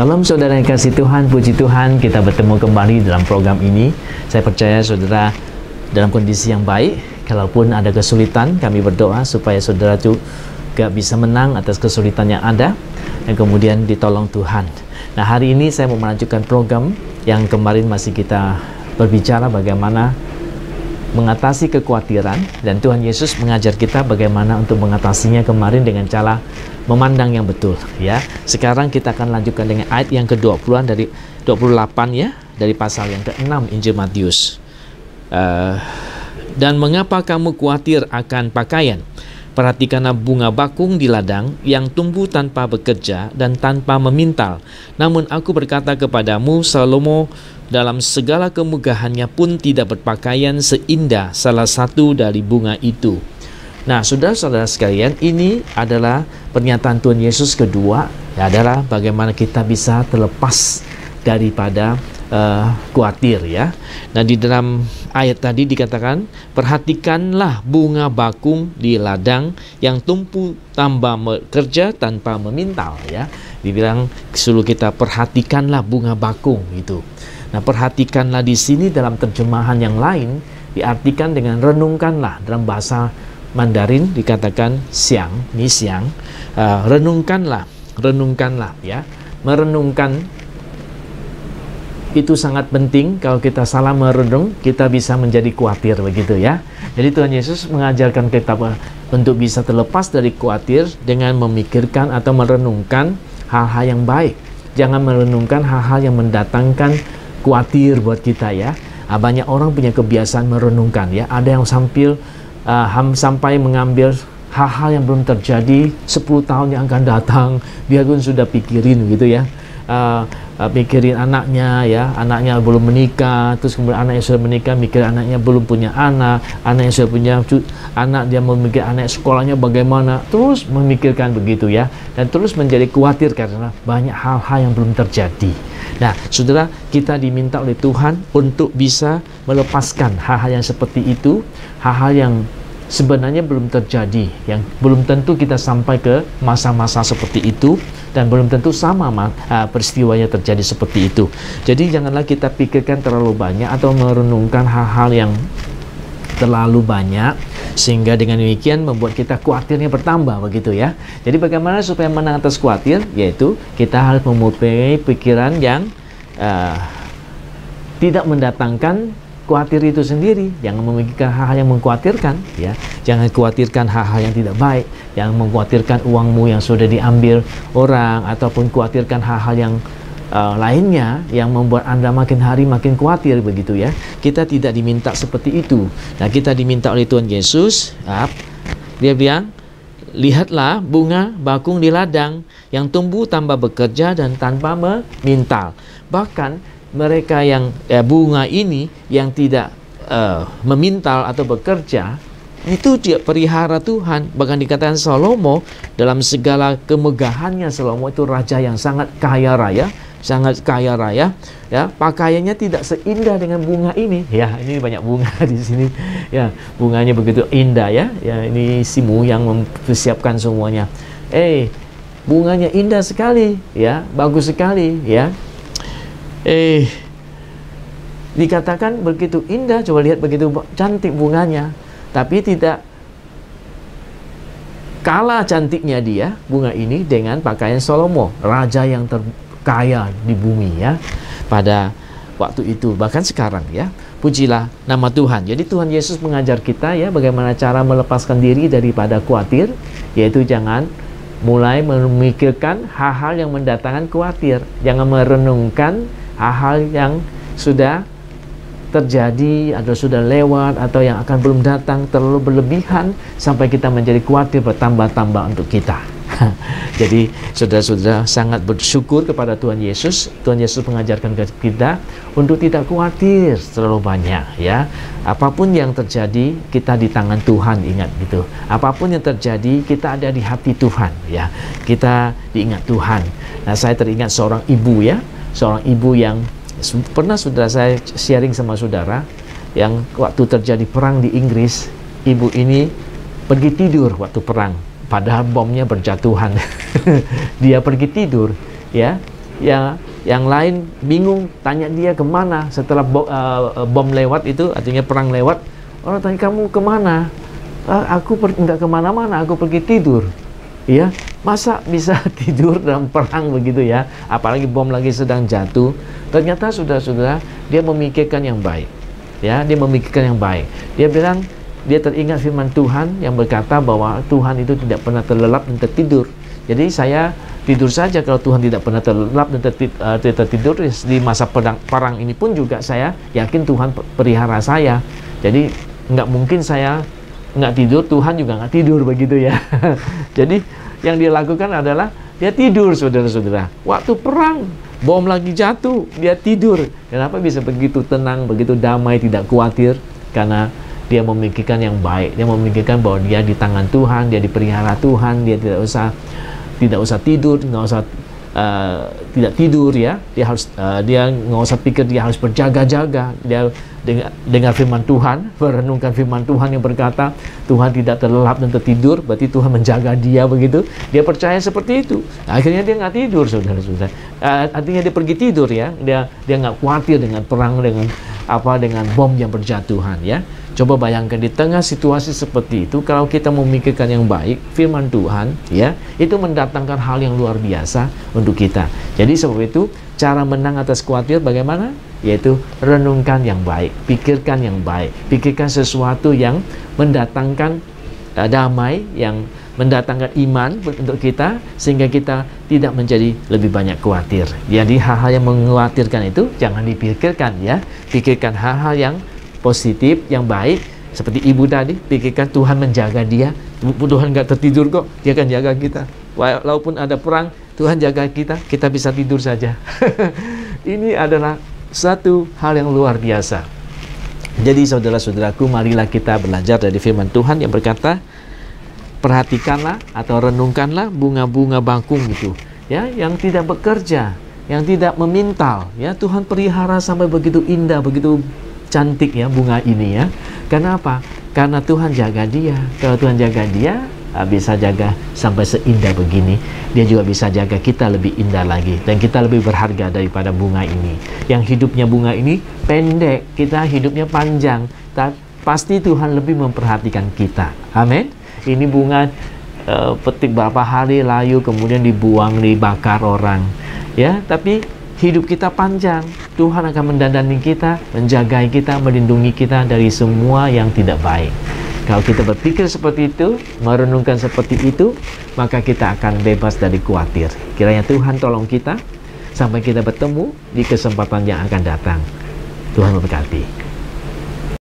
Shalom saudara yang kasih Tuhan, puji Tuhan kita bertemu kembali dalam program ini. Saya percaya saudara dalam kondisi yang baik. Kalaupun ada kesulitan, kami berdoa supaya saudara juga bisa menang atas kesulitan yang ada dan kemudian ditolong Tuhan. Nah, hari ini saya mau melanjutkan program yang kemarin masih kita berbicara bagaimana mengatasi kekhawatiran, dan Tuhan Yesus mengajar kita bagaimana untuk mengatasinya kemarin dengan cara memandang yang betul, ya. Sekarang kita akan lanjutkan dengan ayat yang ke-20 dari 28 ya, dari pasal yang ke-6 Injil Matius. Dan mengapa kamu khawatir akan pakaian? Perhatikanlah bunga bakung di ladang yang tumbuh tanpa bekerja dan tanpa memintal. Namun aku berkata kepadamu, Salomo dalam segala kemegahannya pun tidak berpakaian seindah salah satu dari bunga itu. Nah, saudara-saudara sekalian, ini adalah pernyataan Tuhan Yesus kedua, adalah bagaimana kita bisa terlepas daripada khawatir, ya. Nah, di dalam ayat tadi dikatakan, perhatikanlah bunga bakung di ladang yang tumbuh tanpa bekerja tanpa memintal, ya. Dibilang suruh kita perhatikanlah bunga bakung itu. Nah, perhatikanlah di sini dalam terjemahan yang lain diartikan dengan renungkanlah. Dalam bahasa Mandarin dikatakan siang, ni siang, renungkanlah, ya. Merenungkan itu sangat penting. Kalau kita salah merenung, kita bisa menjadi khawatir, begitu ya. Jadi Tuhan Yesus mengajarkan kita untuk bisa terlepas dari khawatir dengan memikirkan atau merenungkan hal-hal yang baik. Jangan merenungkan hal-hal yang mendatangkan khawatir buat kita, ya. Banyak orang punya kebiasaan merenungkan, ya. Ada yang sampai mengambil hal-hal yang belum terjadi 10 tahun yang akan datang, dia pun sudah pikirin, gitu ya. Mikirin anaknya, ya, anaknya belum menikah, terus kemudian anaknya sudah menikah, mikir anaknya belum punya anak, anaknya sudah punya anak, dia memikir anak sekolahnya bagaimana, terus memikirkan begitu, ya, dan terus menjadi khawatir karena banyak hal-hal yang belum terjadi. Nah, saudara, kita diminta oleh Tuhan untuk bisa melepaskan hal-hal yang seperti itu, hal-hal yang sebenarnya belum terjadi, yang belum tentu kita sampai ke masa-masa seperti itu, dan belum tentu sama peristiwanya terjadi seperti itu. Jadi janganlah kita pikirkan terlalu banyak atau merenungkan hal-hal yang terlalu banyak, sehingga dengan demikian membuat kita khawatirnya bertambah, begitu ya. Jadi bagaimana supaya menang atas khawatir? Yaitu kita harus mempunyai pikiran yang tidak mendatangkan khawatir itu sendiri. Jangan memikirkan hal-hal yang mengkhawatirkan, ya. Jangan khawatirkan hal-hal yang tidak baik, jangan mengkhawatirkan uangmu yang sudah diambil orang, ataupun khawatirkan hal-hal yang lainnya yang membuat Anda makin hari makin khawatir, begitu ya. Kita tidak diminta seperti itu. Nah, kita diminta oleh Tuhan Yesus, dia bilang, lihatlah bunga bakung di ladang yang tumbuh tanpa bekerja dan tanpa memintal. Bahkan mereka yang bunga ini yang tidak memintal atau bekerja, itu dia pelihara Tuhan. Bahkan dikatakan Salomo dalam segala kemegahannya, Salomo itu raja yang sangat kaya raya, ya. Pakaiannya tidak seindah dengan bunga ini, ya. Ini banyak bunga di sini, ya. Bunganya begitu indah, ya. Ya, ini Simu yang mempersiapkan semuanya. Bunganya indah sekali, ya, bagus sekali, ya. Dikatakan begitu indah, coba lihat begitu cantik bunganya, tapi tidak kalah cantiknya dia, bunga ini, dengan pakaian Salomo, raja yang terkaya di bumi, ya, pada waktu itu, bahkan sekarang, ya. Pujilah nama Tuhan. Jadi Tuhan Yesus mengajar kita, ya, bagaimana cara melepaskan diri daripada khawatir, yaitu jangan mulai memikirkan hal-hal yang mendatangkan khawatir. Jangan merenungkan hal-hal yang sudah terjadi atau sudah lewat atau yang akan belum datang terlalu berlebihan sampai kita menjadi khawatir bertambah-tambah untuk kita. Jadi saudara-saudara sangat bersyukur kepada Tuhan Yesus. Tuhan Yesus mengajarkan kita untuk tidak khawatir terlalu banyak, ya. Apapun yang terjadi, kita di tangan Tuhan, ingat gitu. Apapun yang terjadi, kita ada di hati Tuhan, ya. Kita diingat Tuhan. Nah, saya teringat seorang ibu, ya. Seorang ibu yang pernah saudara saya sharing sama saudara, yang waktu terjadi perang di Inggris, ibu ini pergi tidur waktu perang, padahal bomnya berjatuhan. Dia pergi tidur, ya. Ya, yang lain bingung, tanya dia kemana setelah bom lewat itu, artinya perang lewat. Orang tanya, kamu kemana? Aku nggak kemana-mana, aku pergi tidur. Ya, masa bisa tidur dalam perang begitu ya? Apalagi bom lagi sedang jatuh. Ternyata sudah dia memikirkan yang baik. Ya, dia memikirkan yang baik. Dia bilang, dia teringat firman Tuhan yang berkata bahwa Tuhan itu tidak pernah terlelap dan tertidur. Jadi saya tidur saja kalau Tuhan tidak pernah terlelap dan tertidur. Di masa perang ini pun juga saya yakin Tuhan pelihara saya. Jadi nggak mungkin saya nggak tidur, Tuhan juga nggak tidur begitu ya. Jadi yang dia lakukan adalah dia tidur, saudara-saudara. Waktu perang, bom lagi jatuh, dia tidur. Kenapa bisa begitu tenang, begitu damai, tidak khawatir? Karena dia memikirkan yang baik. Dia memikirkan bahwa dia di tangan Tuhan, dia dipelihara Tuhan, dia tidak usah tidur, nggak usah tidak tidur ya. Dia nggak usah pikir dia harus berjaga-jaga. Dia dengar firman Tuhan, merenungkan firman Tuhan yang berkata Tuhan tidak terlelap dan tertidur, berarti Tuhan menjaga dia begitu. Dia percaya seperti itu. Akhirnya dia nggak tidur, saudara-saudara. Artinya dia pergi tidur ya. Dia nggak khawatir dengan perang, dengan bom yang berjatuhan ya. Coba bayangkan di tengah situasi seperti itu, kalau kita memikirkan yang baik, firman Tuhan ya, itu mendatangkan hal yang luar biasa untuk kita. Jadi sebab itu cara menang atas khawatir bagaimana? Yaitu renungkan yang baik, pikirkan yang baik, pikirkan sesuatu yang mendatangkan damai, yang mendatangkan iman untuk kita, sehingga kita tidak menjadi lebih banyak khawatir. Jadi hal-hal yang mengkhawatirkan itu jangan dipikirkan ya. Pikirkan hal-hal yang positif, yang baik. Seperti ibu tadi, pikirkan Tuhan menjaga dia. Tuhan nggak tertidur kok, dia akan jaga kita. Walaupun ada perang, Tuhan jaga kita, kita bisa tidur saja. Ini adalah satu hal yang luar biasa. Jadi saudara-saudaraku, marilah kita belajar dari firman Tuhan yang berkata, perhatikanlah atau renungkanlah bunga-bunga bakung itu ya, yang tidak bekerja, yang tidak memintal ya. Tuhan pelihara sampai begitu indah, begitu cantik ya bunga ini ya. Kenapa? Karena Tuhan jaga dia. Kalau Tuhan jaga dia, bisa jaga sampai seindah begini. Dia juga bisa jaga kita lebih indah lagi, dan kita lebih berharga daripada bunga ini. Yang hidupnya bunga ini pendek, kita hidupnya panjang. Pasti Tuhan lebih memperhatikan kita. Amin. Ini bunga petik berapa hari, layu, kemudian dibuang, dibakar orang ya. Tapi hidup kita panjang. Tuhan akan mendandani kita, menjagai kita, melindungi kita dari semua yang tidak baik. Kalau kita berpikir seperti itu, merenungkan seperti itu, maka kita akan bebas dari khawatir. Kiranya Tuhan tolong kita sampai kita bertemu di kesempatan yang akan datang. Tuhan memberkati.